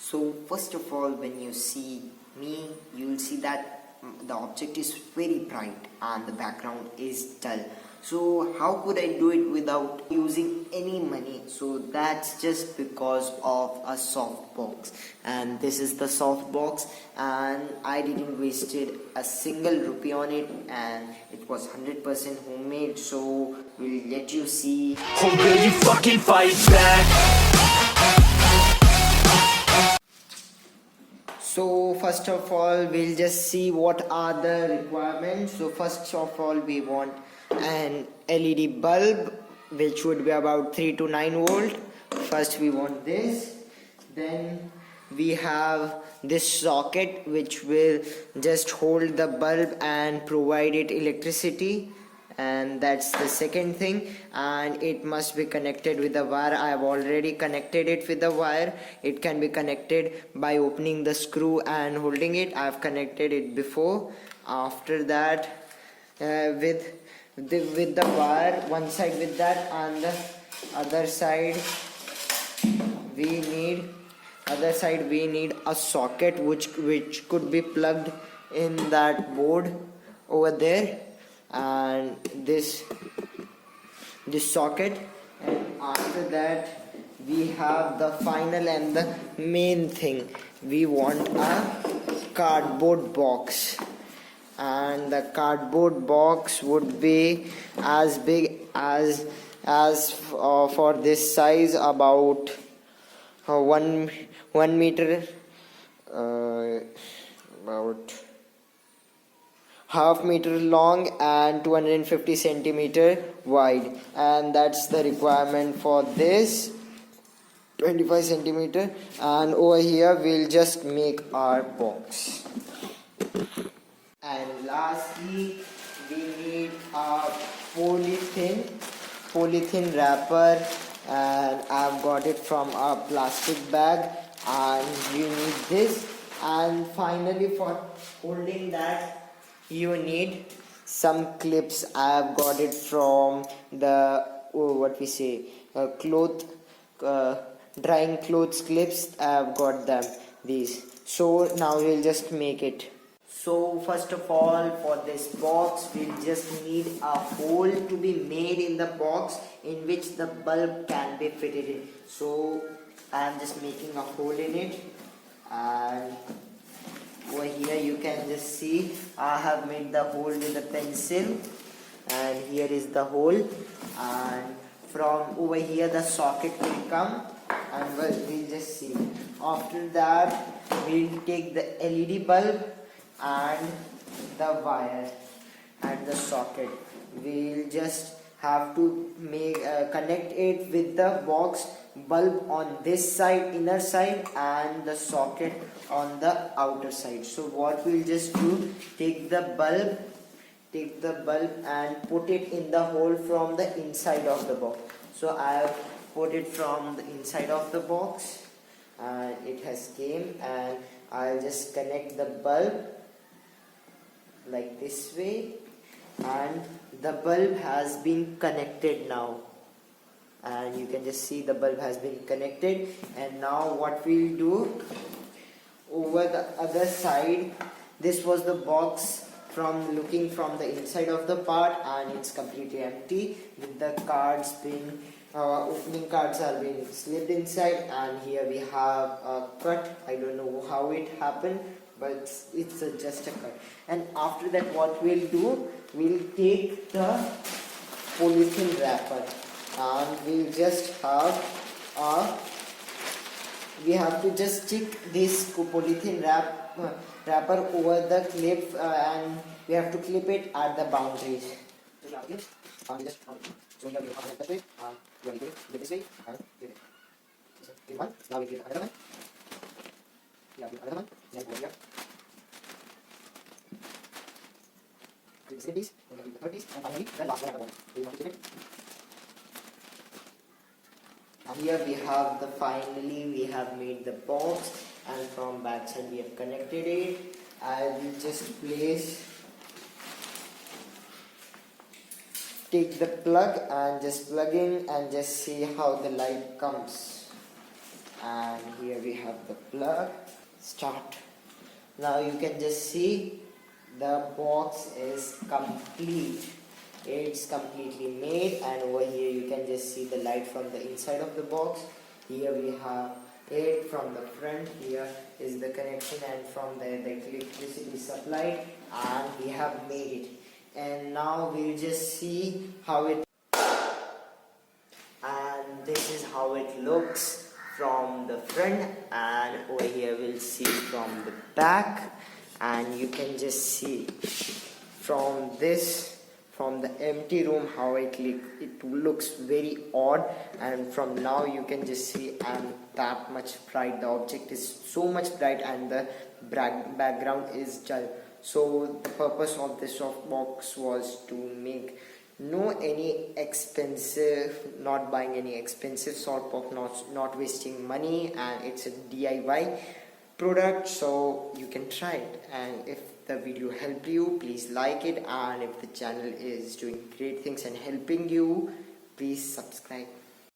So first of all, when you see me, you will see that the object is very bright and the background is dull. So how could I do it without using any money? So that's just because of a softbox, and this is the softbox, and I didn't wasted a single rupee on it, and it was 100% homemade. So we'll let you see. Or will you fucking fight back? So first of all, we'll just see what are the requirements. So first of all, we want an LED bulb, which would be about 3 to 9 volt. First we want this. Then we have this socket, which will just hold the bulb and provide it electricity, and that's the second thing. And it must be connected with the wire. I have already connected it with the wire. It can be connected by opening the screw and holding it. I have connected it before. After that, with the wire, one side with that, and the other side we need a socket which could be plugged in that board over there, and this socket. And after that, we have the final and the main thing. We want a cardboard box, and the cardboard box would be as big as for this size, about 1 meter, about half meter long and 250 centimeter wide, and that's the requirement for this, 25 centimeter. And over here we'll just make our box. And lastly, we need a polythene wrapper, and I've got it from a plastic bag, and you need this. And finally, for holding that, you need some clips. I've got it from the drying clothes clips. I've got them, these. So now we'll just make it. So first of all, for this box, we'll just need a hole to be made in the box in which the bulb can be fitted in. So I am just making a hole in it, and over here you can just see I have made the hole with a pencil, and here is the hole. And from over here the socket will come, and we'll just see. After that, we'll take the LED bulb and the wire and the socket. We'll just have to connect it with the box bulb on this side, inner side, and the socket on the outer side. So what we'll just do, take the bulb and put it in the hole from the inside of the box. So I have put it from the inside of the box, and it has came, and I'll just connect the bulb like this way, and the bulb has been connected now, and you can just see the bulb has been connected. And now what we'll do, over the other side, this was the box from looking from the inside of the part, and it's completely empty, with the cards being opening cards are being slipped inside. And here we have a cut. I don't know how it happened, but it's just a cut. And after that, what we'll do, we'll take the polythene wrapper, and we'll just we have to just stick this polythene wrapper over the clip, and we have to clip it at the boundaries. So here we have this way, you want to do this way, and do it. Clip one, now we clip another one. Yeah, clip another one, then over here. Clip the second piece, then clip the third piece, and finally the last one at the bottom. So you want to clip it. And here we have made the box, and from back side we have connected it. I will just take the plug and just plug in, and just see how the light comes. and here we have the plug. Start. Now you can just see the box is complete. It's completely made, and over here you can just see the light from the inside of the box. Here we have it from the front. Here is the connection, and from there the electricity supplied, and we have made it. And now we'll just see how it, and this is how it looks from the front, and over here we'll see from the back. And you can just see from the empty room how it looks very odd, and from now you can just see I'm that much bright. The object is so much bright and the background is dull. So the purpose of this softbox was to make not buying any expensive softbox, not wasting money, and it's a DIY product, so you can try it. And if the video helped you, please like it, and if the channel is doing great things and helping you, please subscribe.